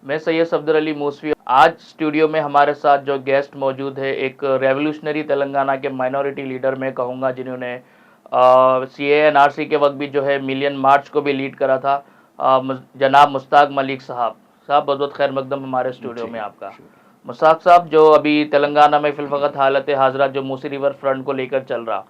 मैं सैयद सफदर अली मूसवी। आज स्टूडियो में हमारे साथ जो गेस्ट मौजूद है, एक रेवोल्यूशनरी तेलंगाना के माइनॉरिटी लीडर मैं कहूँगा, जिन्होंने CAA-NRC के वक्त भी जो है मिलियन मार्च को भी लीड करा था, जनाब मुश्ताक मलिक साहब। बहुत बहुत खैर मकदम हमारे स्टूडियो जी में आपका। शुक्रिया। मुश्ताक साहब, जो अभी तेलंगाना में फिलवक़्त हालत हाज़िरा जो मूसी रिवर फ्रंट को लेकर चल रहा,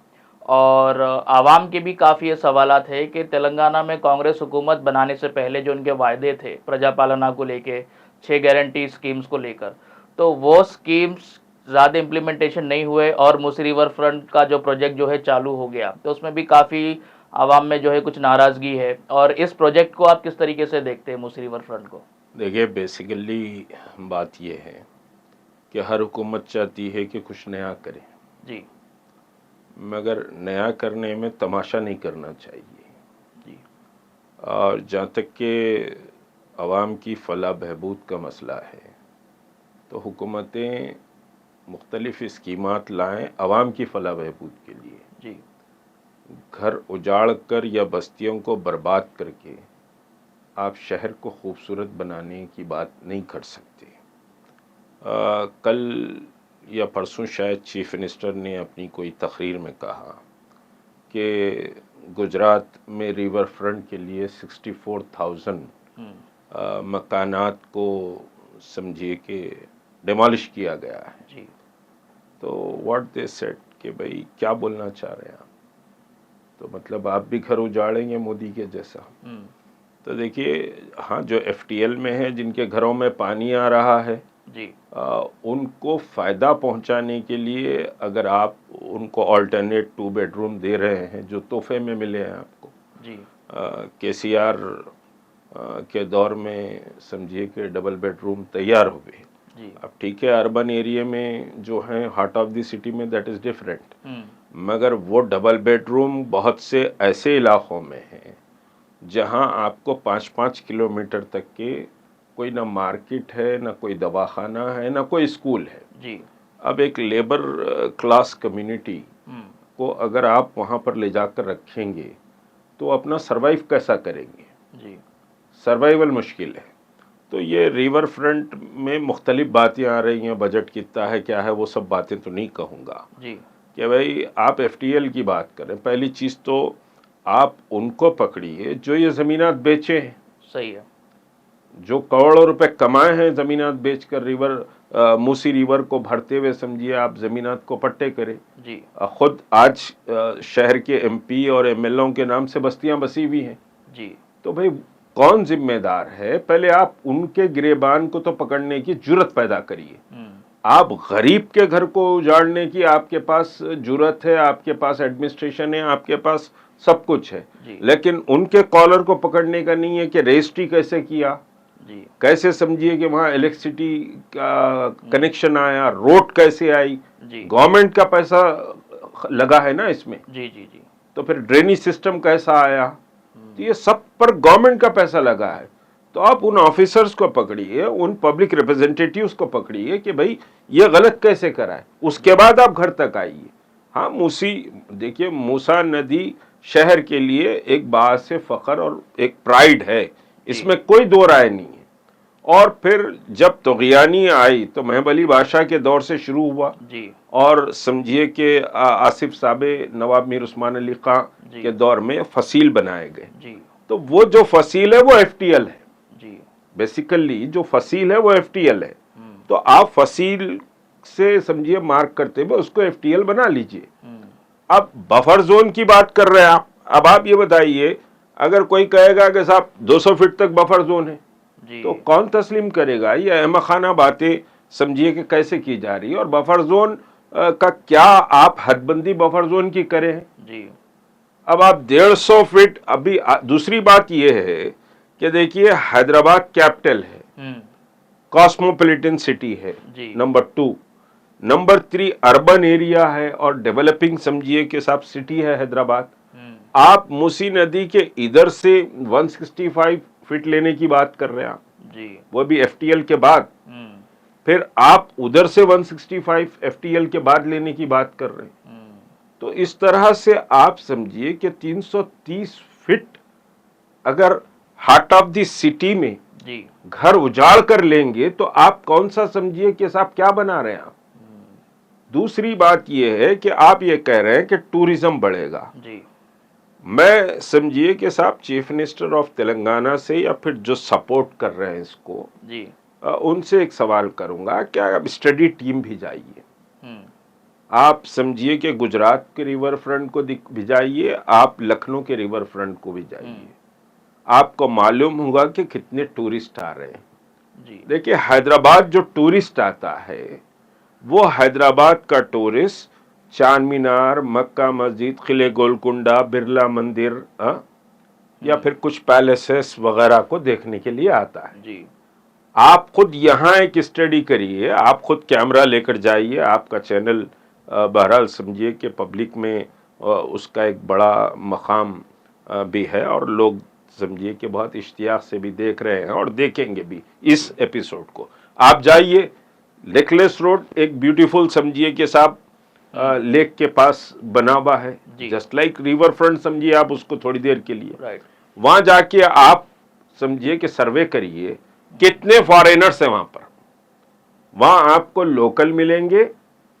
और आवाम के भी काफ़ी ये सवालात है कि तेलंगाना में कांग्रेस हुकूमत बनाने से पहले जो उनके वायदे थे प्रजा पालना को लेके, 6 गारंटी स्कीम्स को लेकर, तो वो स्कीम्स ज़्यादा इम्प्लीमेंटेशन नहीं हुए और मूसी रिवर फ्रंट का जो प्रोजेक्ट जो है चालू हो गया, तो उसमें भी काफ़ी आवाम में जो है कुछ नाराज़गी है। और इस प्रोजेक्ट को आप किस तरीके से देखते हैं, मूसी रिवर फ्रंट को? देखिए, बेसिकली बात यह है कि हर हुकूमत चाहती है कि कुछ नया करे, जी मगर नया करने में तमाशा नहीं करना चाहिए। जी और जहाँ तक कि आवाम की फलाह बहबूद का मसला है, तो हुकूमतें मुख्तलिफ स्कीमात लाएं आवाम की फलाह बहबूद के लिए। जी घर उजाड़ कर या बस्तियों को बर्बाद करके आप शहर को खूबसूरत बनाने की बात नहीं कर सकते। कल या परसों शायद चीफ मिनिस्टर ने अपनी कोई तकरीर में कहा कि गुजरात में रिवर फ्रंट के लिए 64,000 मकानात को समझिए कि डिमोलिश किया गया है। जी तो व्हाट दे सेड कि भाई क्या बोलना चाह रहे हैं आप? तो मतलब आप भी घर उजाड़ेंगे मोदी के जैसा। तो देखिए, हाँ, जो FTL में है, जिनके घरों में पानी आ रहा है, जी उनको फ़ायदा पहुंचाने के लिए अगर आप उनको अल्टरनेट 2 बेडरूम दे रहे हैं जो तोहफे में मिले हैं आपको, जी KCR के दौर में समझिए कि डबल बेडरूम तैयार हो गए। जी अब ठीक है, अर्बन एरिया में जो है हार्ट ऑफ द सिटी में दैट इज़ डिफरेंट, मगर वो डबल बेडरूम बहुत से ऐसे इलाकों में हैं जहां आपको 5-5 किलोमीटर तक के कोई ना मार्केट है, ना कोई दवाखाना है, ना कोई स्कूल है। जी अब एक लेबर क्लास कम्युनिटी को अगर आप वहाँ पर ले जाकर रखेंगे तो अपना सरवाइव कैसा करेंगे? जी सर्वाइवल मुश्किल है। तो ये रिवर फ्रंट में मुख्तलिफ बातें आ रही हैं, बजट कितना है, क्या है, वो सब बातें तो नहीं कहूँगा जी कि भाई आप FTL की बात करें। पहली चीज़ तो आप उनको पकड़िए जो ये ज़मीनात बेचे हैं, सही है। जो करोड़ों रुपए कमाए हैं ज़मीनात बेचकर मूसी रिवर को भरते हुए, समझिए आप ज़मीनात को पट्टे करें। जी खुद आज शहर के MP और MLO के नाम से बस्तियां बसी हुई हैं। जी तो भाई कौन जिम्मेदार है? पहले आप उनके गिरेबान को तो पकड़ने की जुर्रत पैदा करिए। आप गरीब के घर को उजाड़ने की आपके पास जुर्रत है, आपके पास एडमिनिस्ट्रेशन है, आपके पास सब कुछ है, लेकिन उनके कॉलर को पकड़ने का नहीं है कि रजिस्ट्री कैसे किया, जी कैसे समझिए कि वहाँ इलेक्ट्रिसिटी का कनेक्शन आया, रोड कैसे आई, जी गवर्नमेंट का पैसा लगा है ना इसमें, जी जी जी तो फिर ड्रेनेज सिस्टम कैसा आया, तो ये सब पर गवर्नमेंट का पैसा लगा है। तो आप उन ऑफिसर्स को पकड़िए, उन पब्लिक रिप्रेजेंटेटिव्स को पकड़िए कि भाई ये गलत कैसे करा है, उसके बाद आप घर तक आइए। हाँ, देखिए, मूसा नदी शहर के लिए एक बात से फख्र और एक प्राइड है, इसमें कोई दो राय नहीं है। और फिर जब तुग़यानी आई तो महब अली बादशाह के दौर से शुरू हुआ, जी और समझिए कि आसिफ साबे, नवाब मीर उस्मान अली खां के दौर में फसील बनाए गए। जी तो वो जो फसील है वो FTL है। जी बेसिकली जो फसील है वो FTL है। तो आप फसील से समझिए मार्क करते हुए उसको FTL बना लीजिए। अब बफर जोन की बात कर रहे हैं आप। अब आप ये बताइए, अगर कोई कहेगा कि साहब 200 फीट तक बफर जोन है, तो कौन तस्लीम करेगा? ये अहमद खाना बातें समझिए कि कैसे की जा रही है। और बफर जोन का क्या आप हदबंदी बफर जोन की करें हैं? जी अब आप 150 फीट, अभी दूसरी बात यह है कि देखिए, हैदराबाद कैपिटल है, कॉस्मोपॉलिटन सिटी है, नंबर 2। नंबर 3 अर्बन एरिया है और डेवलपिंग समझिए कि सब सिटी है हैदराबाद। आप मूसी नदी के इधर से 165 फीट लेने की बात कर रहे हैं आप, वो भी FTL के बाद। फिर आप उधर से 165 FTL के बाद लेने की बात कर रहे हैं। तो इस तरह से आप समझिए कि 330 फीट अगर हार्ट ऑफ द सिटी में जी। घर उजाड़ कर लेंगे तो आप कौन सा समझिए कि साहब क्या बना रहे हैं आप। दूसरी बात यह है कि आप ये कह रहे हैं कि टूरिज्म बढ़ेगा। जी। मैं समझिए कि साहब चीफ मिनिस्टर ऑफ तेलंगाना से या फिर जो सपोर्ट कर रहे हैं इसको, जी। उनसे एक सवाल करूंगा, क्या आप स्टडी टीम भिजाइए। हम्म। आप समझिए कि गुजरात के रिवर फ्रंट को भिजाइए, आप लखनऊ के रिवर फ्रंट को भिजाइए, आपको मालूम होगा कि कितने टूरिस्ट आ रहे हैं। जी। देखिए हैदराबाद जो टूरिस्ट आता है वो हैदराबाद का टूरिस्ट चार मीनार, मक्का मस्जिद, किले गोलकुंडा, बिरला मंदिर या फिर कुछ पैलेसेस वगैरह को देखने के लिए आता है। जी। आप खुद यहाँ एक स्टडी करिए, आप खुद कैमरा लेकर जाइए, आपका चैनल बहरहाल समझिए कि पब्लिक में उसका एक बड़ा मकाम भी है और लोग समझिए कि बहुत इश्तियाक से भी देख रहे हैं और देखेंगे भी इस एपिसोड को। आप जाइए, नेकलेस रोड एक ब्यूटीफुल समझिए कि साहब लेक के पास बना हुआ है, जस्ट लाइक रिवर फ्रंट समझिए आप उसको थोड़ी देर के लिए। राइट। वहां जाके आप समझिए कि सर्वे करिए कितने फॉरेनर्स हैं वहां पर। वहां आपको लोकल मिलेंगे,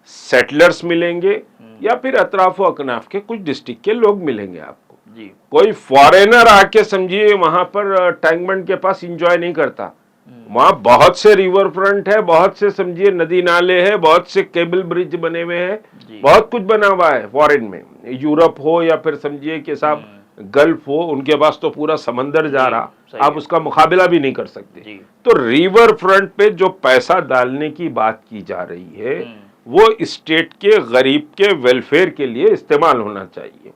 सेटलर्स मिलेंगे या फिर अतराफो अकनाफ के कुछ डिस्ट्रिक्ट के लोग मिलेंगे आपको। जी। कोई फॉरेनर आके समझिए वहां पर टैंक बंड के पास एंजॉय नहीं करता। वहां बहुत से रिवर फ्रंट है, बहुत से समझिए नदी नाले हैं, बहुत से केबल ब्रिज बने हुए हैं, बहुत कुछ बना हुआ है फॉरेन में, यूरोप हो या फिर समझिए कि साहब गल्फ हो, उनके पास तो पूरा समंदर जा रहा, आप उसका मुकाबला भी नहीं कर सकते। तो रिवर फ्रंट पे जो पैसा डालने की बात की जा रही है वो स्टेट के गरीब के वेलफेयर के लिए इस्तेमाल होना चाहिए।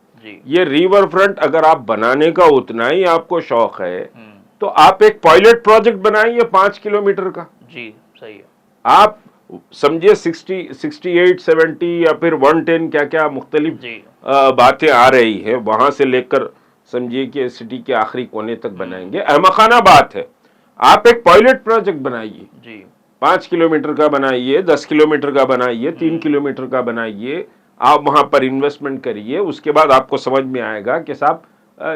ये रिवर फ्रंट अगर आप बनाने का उतना ही आपको शौक है तो आप एक पायलट प्रोजेक्ट बनाइए 5 किलोमीटर का। जी, सही है। आप समझिए 60, 68, 70 या फिर 110 क्या क्या मुख्तलिफ बातें आ रही है, वहां से लेकर समझिए कि सिटी के आखिरी कोने तक बनाएंगे। अहमकाना बात है, आप एक पायलट प्रोजेक्ट बनाइए, 5 किलोमीटर का बनाइए, 10 किलोमीटर का बनाइए, 3 किलोमीटर का बनाइए, आप वहां पर इन्वेस्टमेंट करिए। उसके बाद आपको समझ में आएगा कि साहब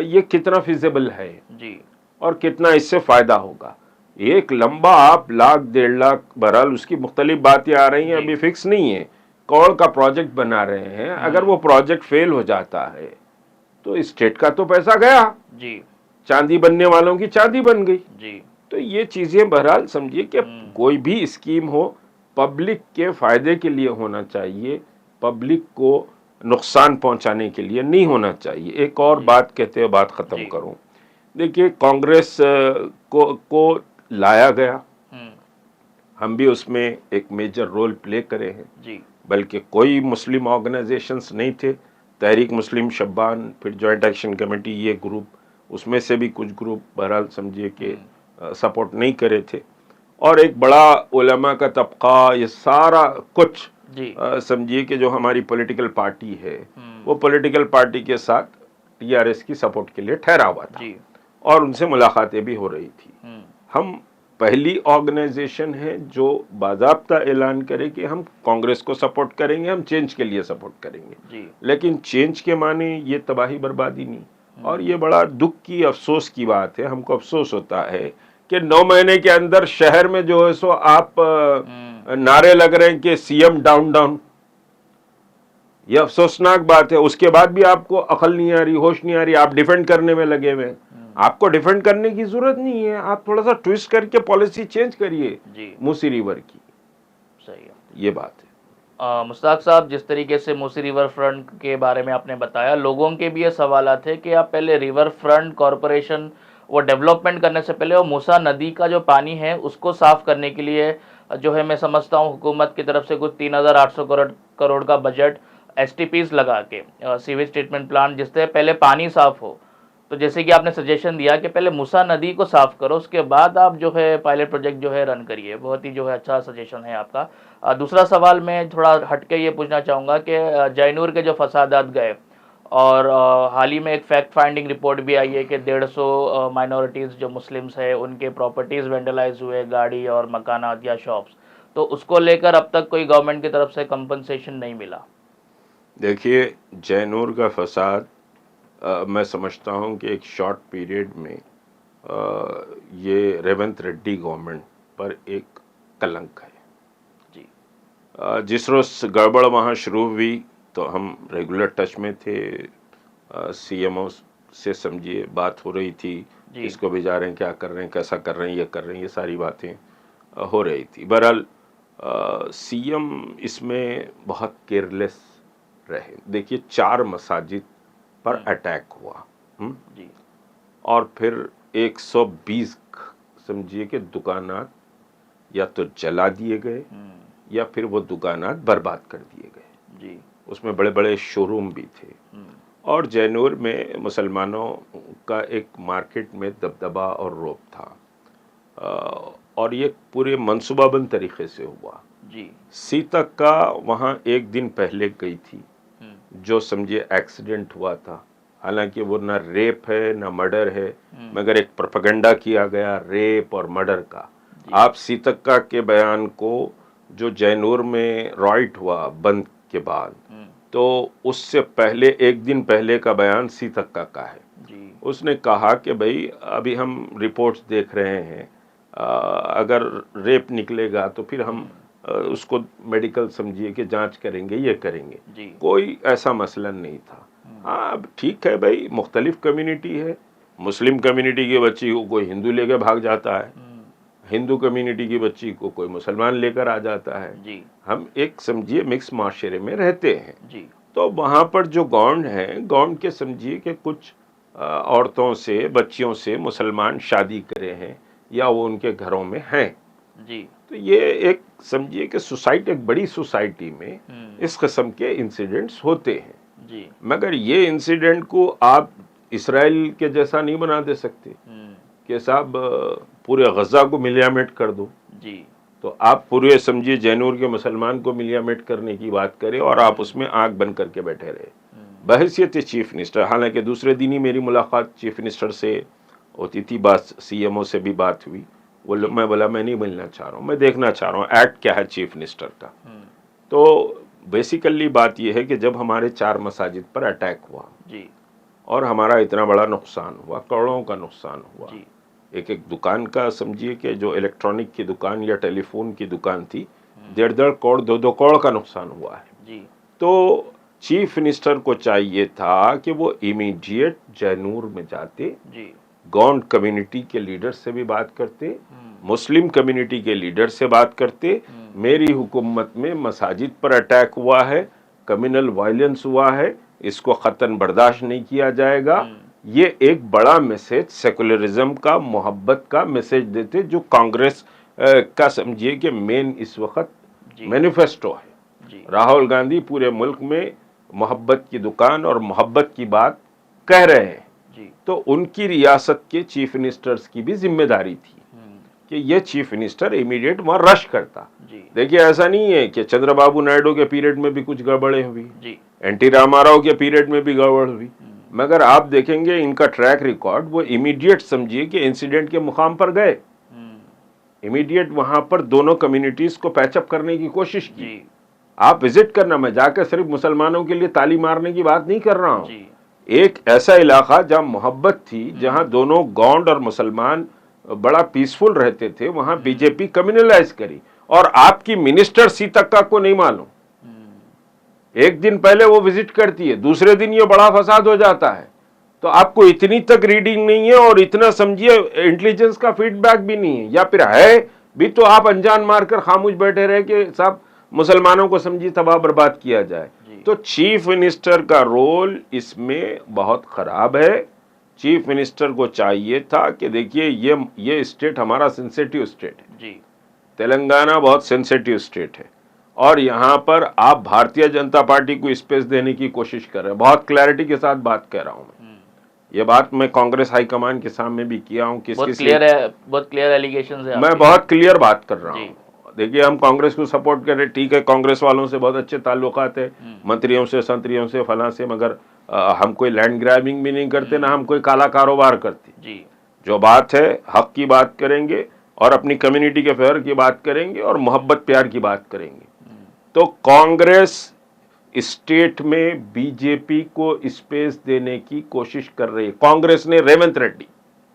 ये कितना फिजिबल है जी और कितना इससे फायदा होगा। एक लंबा आप लाख 1.5 लाख, बहरहाल उसकी मुख्तलिफ बातें आ रही हैं, अभी फिक्स नहीं है, करोड़ का प्रोजेक्ट बना रहे हैं। अगर वो प्रोजेक्ट फेल हो जाता है तो स्टेट का तो पैसा गया जी, चांदी बनने वालों की चांदी बन गई जी। तो ये चीजें बहरहाल समझिए कि कोई भी स्कीम हो पब्लिक के फायदे के लिए होना चाहिए, पब्लिक को नुकसान पहुंचाने के लिए नहीं होना चाहिए। एक और बात कहते हुए बात खत्म करूं, देखिए कांग्रेस को लाया गया, हम भी उसमें एक मेजर रोल प्ले करे हैं जी। बल्कि कोई मुस्लिम ऑर्गेनाइजेशंस नहीं थे, तहरीक मुस्लिम शब्बान, फिर जॉइंट एक्शन कमेटी, ये ग्रुप, उसमें से भी कुछ ग्रुप बहरहाल समझिए कि सपोर्ट नहीं करे थे। और एक बड़ा उलमा का तबका, ये सारा कुछ समझिए कि जो हमारी पॉलिटिकल पार्टी है वो पॉलिटिकल पार्टी के साथ टीआरएस की सपोर्ट के लिए ठहरा हुआ था जी। और उनसे मुलाकातें भी हो रही थी। हम पहली ऑर्गेनाइजेशन है जो बाज़ाब्ता ऐलान करे कि हम कांग्रेस को सपोर्ट करेंगे, हम चेंज के लिए सपोर्ट करेंगे जी। लेकिन चेंज के माने ये तबाही बर्बादी नहीं। और ये बड़ा दुख की, अफसोस की बात है, हमको अफसोस होता है कि 9 महीने के अंदर शहर में जो है सो आप नारे लग रहे हैं कि सीएम डाउन डाउन, ये अफसोसनाक बात है। उसके बाद भी आपको अकल नहीं आ रही, होश नहीं आ रही, आप डिफेंड करने में लगे हुए। आपको डिफेंड करने की जरूरत नहीं है, आप थोड़ा सा ट्विस्ट करके पॉलिसी चेंज करिए मूसी रिवर की। सही है, ये बात है। मुश्ताक साहब, जिस तरीके से मूसी रिवर फ्रंट के बारे में आपने बताया, लोगों के भी ये सवाल थे कि आप पहले रिवर फ्रंट कॉरपोरेशन वो डेवलपमेंट करने से पहले वो मूसा नदी का जो पानी है उसको साफ करने के लिए जो है, मैं समझता हूँ हुकूमत की तरफ से कुछ 3,800 करोड़ का बजट एसटीपीज लगा के सीवेज ट्रीटमेंट प्लांट, जिससे पहले पानी साफ हो। तो जैसे कि आपने सजेशन दिया कि पहले मूसा नदी को साफ करो, उसके बाद आप जो है पायलट प्रोजेक्ट जो है रन करिए, बहुत ही जो है अच्छा सजेशन है आपका। दूसरा सवाल मैं थोड़ा हटके ये पूछना चाहूँगा कि जैनूर के जो फसादात गए और हाल ही में एक फैक्ट फाइंडिंग रिपोर्ट भी आई है कि 150 माइनॉरिटीज़ जो मुस्लिम्स है उनके प्रॉपर्टीज़ वेंडलाइज हुए, गाड़ी और मकानात या शॉप्स, तो उसको लेकर अब तक कोई गवर्नमेंट की तरफ से कंपनसेशन नहीं मिला। देखिए जैनूर का फसाद मैं समझता हूं कि एक शॉर्ट पीरियड में ये रेवंत रेड्डी गवर्नमेंट पर एक कलंक है जी। जिस रोज गड़बड़ वहाँ शुरू हुई तो हम रेगुलर टच में थे, सीएमओ से समझिए बात हो रही थी, जी। इसको भी जा रहे हैं, क्या कर रहे हैं, कैसा कर रहे हैं, ये कर रहे हैं, ये सारी बातें हो रही थी। बहरहाल सीएम इसमें बहुत केयरलेस रहे। देखिए 4 मसाजिद पर अटैक हुआ जी। और फिर 120 समझिए कि दुकानात या तो जला दिए गए या फिर वो दुकानात बर्बाद कर दिए गए जी। उसमें बड़े बड़े शोरूम भी थे और जैनूर में मुसलमानों का एक मार्केट में दबदबा और रौब था और ये पूरे मंसूबाबंद तरीके से हुआ जी। सीतक का वहाँ एक दिन पहले गई थी जो समझिए एक्सीडेंट हुआ था, हालांकि वो ना रेप है ना मर्डर है, मगर एक प्रोपेगेंडा किया गया रेप और मर्डर का। आप सीतक्का के बयान को जो जैनूर में रॉइट हुआ बंद के बाद, तो उससे पहले एक दिन पहले का बयान सीतक्का का है जी। उसने कहा कि भाई अभी हम रिपोर्ट्स देख रहे हैं, अगर रेप निकलेगा तो फिर हम उसको मेडिकल समझिए कि जांच करेंगे, ये करेंगे जी। कोई ऐसा मसला नहीं था। हाँ अब ठीक है भाई, मुख्तलिफ कम्युनिटी है, मुस्लिम कम्युनिटी की बच्ची को कोई हिंदू लेकर भाग जाता है, हिंदू कम्युनिटी की बच्ची को कोई मुसलमान लेकर आ जाता है जी। हम एक समझिए मिक्स माशरे में रहते हैं जी। तो वहाँ पर जो गौंड हैं, गौंड के समझिए कि कुछ औरतों से बच्चियों से मुसलमान शादी करे हैं या वो उनके घरों में हैं जी। तो ये एक समझिए कि सोसाइटी, एक बड़ी सोसाइटी में इस किस्म के इंसिडेंट्स होते हैं जी। मगर ये इंसिडेंट को आप इसराइल के जैसा नहीं बना दे सकते कि साहब पूरे गजा को मिलियामेट कर दो जी। तो आप पूरे समझिए जैनूर के मुसलमान को मिलियामेट करने की बात करें और आप उसमें आंख बंद करके बैठे रहे बहैसियत चीफ मिनिस्टर। हालांकि दूसरे दिन ही मेरी मुलाकात चीफ मिनिस्टर से होती थी, बात सीएमओ से भी बात हुई, वो मैं बोला मैं नहीं मिलना चाह रहा हूँ, मैं देखना चाह रहा हूँ एक्ट क्या है चीफ मिनिस्टर का। तो बेसिकली बात यह है कि जब हमारे 4 मसाजिद पर अटैक हुआ जी और हमारा इतना बड़ा नुकसान हुआ, करोड़ों का नुकसान हुआ जी। एक एक दुकान का समझिए कि जो इलेक्ट्रॉनिक की दुकान या टेलीफोन की दुकान थी 1.5 करोड़ 2 करोड़ का नुकसान हुआ है जी। तो चीफ मिनिस्टर को चाहिए था कि वो इमीडिएट जैनूर में जाते जी। गौंड कम्युनिटी के लीडर से भी बात करते, मुस्लिम कम्युनिटी के लीडर से बात करते, मेरी हुकूमत में मसाजिद पर अटैक हुआ है, कम्युनल वायलेंस हुआ है, इसको ख़तन बर्दाश्त नहीं किया जाएगा। ये एक बड़ा मैसेज सेकुलरिज्म का, मोहब्बत का मैसेज देते जो कांग्रेस का समझिए कि मेन इस वक्त मैनिफेस्टो है। राहुल गांधी पूरे मुल्क में मोहब्बत की दुकान और मोहब्बत की बात कह रहे हैं जी। तो उनकी रियासत के चीफ मिनिस्टर्स की भी जिम्मेदारी थी कि ये चीफ मिनिस्टर इमीडिएट वहां रश करता। देखिए ऐसा नहीं है कि चंद्रबाबू नायडू के पीरियड में भी कुछ गड़बड़े हुई, एनटी रामाराव के पीरियड में भी गड़बड़ हुई, मगर आप देखेंगे इनका ट्रैक रिकॉर्ड, वो इमीडिएट समझिए कि इंसिडेंट के मुकाम पर गए, इमीडिएट वहां पर दोनों कम्युनिटीज को पैचअप करने की कोशिश की। आप विजिट करना, मैं जाकर सिर्फ मुसलमानों के लिए ताली मारने की बात नहीं कर रहा हूं, एक ऐसा इलाका जहां मोहब्बत थी, जहां दोनों गौंड और मुसलमान बड़ा पीसफुल रहते थे, वहां बीजेपी कम्युनलाइज करी और आपकी मिनिस्टर सीतक्का को नहीं मालूम, एक दिन पहले वो विजिट करती है, दूसरे दिन ये बड़ा फसाद हो जाता है। तो आपको इतनी तक रीडिंग नहीं है और इतना समझिए इंटेलिजेंस का फीडबैक भी नहीं है, या फिर है भी तो आप अनजान मारकर खामोश बैठे रहे कि साहब मुसलमानों को समझिए तबाह बर्बाद किया जाए। तो चीफ मिनिस्टर का रोल इसमें बहुत खराब है। चीफ मिनिस्टर को चाहिए था कि देखिए ये स्टेट हमारा सेंसिटिव स्टेट है जी। तेलंगाना बहुत सेंसिटिव स्टेट है और यहाँ पर आप भारतीय जनता पार्टी को स्पेस देने की कोशिश कर रहे हैं। बहुत क्लैरिटी के साथ बात कह रहा हूँ मैं, ये बात मैं कांग्रेस हाईकमान के सामने भी किया हूँ, बहुत क्लियर एलिगेशन है, मैं बहुत क्लियर बात कर रहा हूँ। देखिए हम कांग्रेस को सपोर्ट कर रहे, ठीक है, कांग्रेस वालों से बहुत अच्छे ताल्लुकात है, मंत्रियों से, संतरियों से, फलां से, मगर हम कोई लैंड ग्रैबिंग भी नहीं करते, ना हम कोई काला कारोबार करते जी। जो बात है हक की बात करेंगे और अपनी कम्युनिटी के फेवर की बात करेंगे और मोहब्बत प्यार की बात करेंगे। तो कांग्रेस स्टेट में बीजेपी को स्पेस देने की कोशिश कर रही है, कांग्रेस ने रेवंत रेड्डी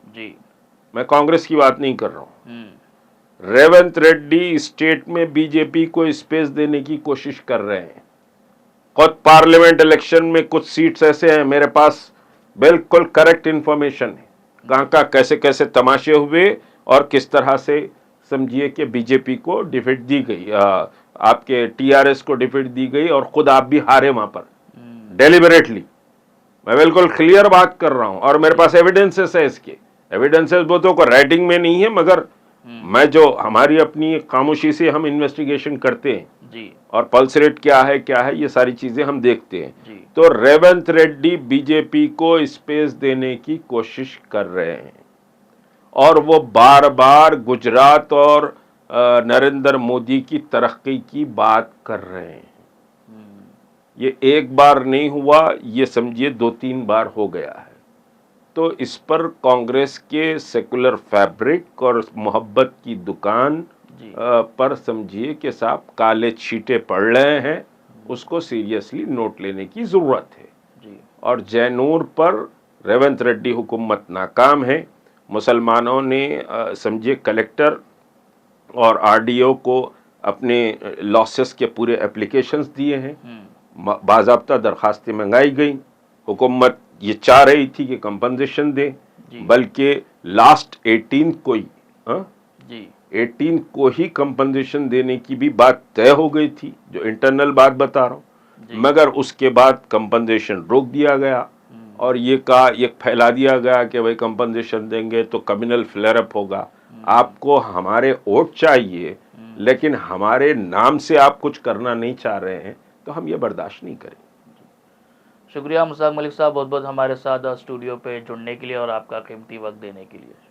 जी। मैं कांग्रेस की बात नहीं कर रहा हूं। रेवंत रेड्डी स्टेट में बीजेपी को स्पेस देने की कोशिश कर रहे हैं। खुद पार्लियामेंट इलेक्शन में कुछ सीट्स ऐसे हैं, मेरे पास बिल्कुल करेक्ट इंफॉर्मेशन है, कहां का कैसे कैसे तमाशे हुए और किस तरह से समझिए कि बीजेपी को डिफीट दी गई, आपके टीआरएस को डिफीट दी गई और खुद आप भी हारे वहां पर डेलिबरेटली। मैं बिल्कुल क्लियर बात कर रहा हूं और मेरे पास एविडेंसेस है इसके। एविडेंसेस वो तो राइटिंग में नहीं है, मगर मैं जो हमारी अपनी खामोशी से हम इन्वेस्टिगेशन करते हैं जी, और पल्स रेट क्या है ये सारी चीजें हम देखते हैं। तो रेवंत रेड्डी बीजेपी को स्पेस देने की कोशिश कर रहे हैं और वो बार बार गुजरात और नरेंद्र मोदी की तरक्की की बात कर रहे हैं। ये एक बार नहीं हुआ, ये समझिए 2-3 बार हो गया है। तो इस पर कांग्रेस के सेकुलर फैब्रिक और मोहब्बत की दुकान पर समझिए कि साहब काले छींटे पड़ रहे हैं, उसको सीरियसली नोट लेने की जरूरत है जी। और जैनूर पर रेवंत रेड्डी हुकूमत नाकाम है। मुसलमानों ने समझिए कलेक्टर और आरडीओ को अपने लॉसेस के पूरे एप्लीकेशंस दिए हैं, बाज़ाब्ता दरखास्तें मंगाई गई। हुकूमत ये चाह रही थी कि कंपनसेशन दे, बल्कि लास्ट 18 को ही 18 को ही कंपनसेशन देने की भी बात तय हो गई थी, जो इंटरनल बात बता रहा हूँ। मगर उसके बाद कंपनसेशन रोक दिया गया और ये फैला दिया गया कि भाई कंपनसेशन देंगे तो कम्युनल फ्लेयर अप होगा। आपको हमारे वोट चाहिए, लेकिन हमारे नाम से आप कुछ करना नहीं चाह रहे हैं, तो हम ये बर्दाश्त नहीं करेंगे। शुक्रिया मुश्ताक मलिक साहब, बहुत बहुत हमारे साथ स्टूडियो पे जुड़ने के लिए और आपका कीमती वक्त देने के लिए।